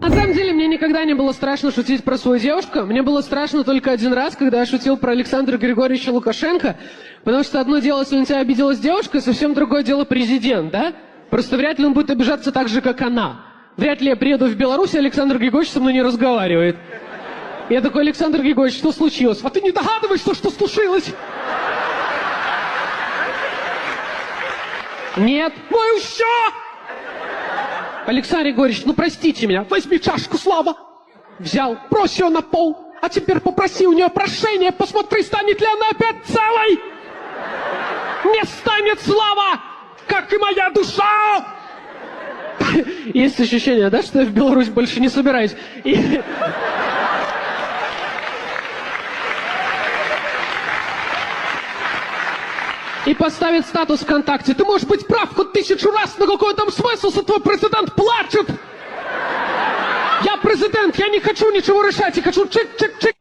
На самом деле, мне никогда не было страшно шутить про свою девушку. Мне было страшно только один раз, когда я шутил про Александра Григорьевича Лукашенко. Потому что одно дело, если на тебя обиделась девушка, совсем другое дело президент, да? Просто вряд ли он будет обижаться так же, как она. Вряд ли я приеду в Беларусь, и Александр Григорьевич со мной не разговаривает. Я такой: Александр Григорьевич, что случилось? А ты не догадываешься, что случилось? Нет. Ну и все! Александр Григорьевич, ну простите меня. Возьми чашку, Слава. Взял, брось ее на пол. А теперь попроси у нее прощения, посмотри, станет ли она опять целой. Не станет, Слава, как и моя душа. Есть ощущение, да, что я в Беларусь больше не собираюсь. И поставит статус ВКонтакте. Ты можешь быть прав хоть 1000 раз, но какой там смысл, если твой президент плачет? Я президент, я не хочу ничего решать, я хочу чик-чик-чик.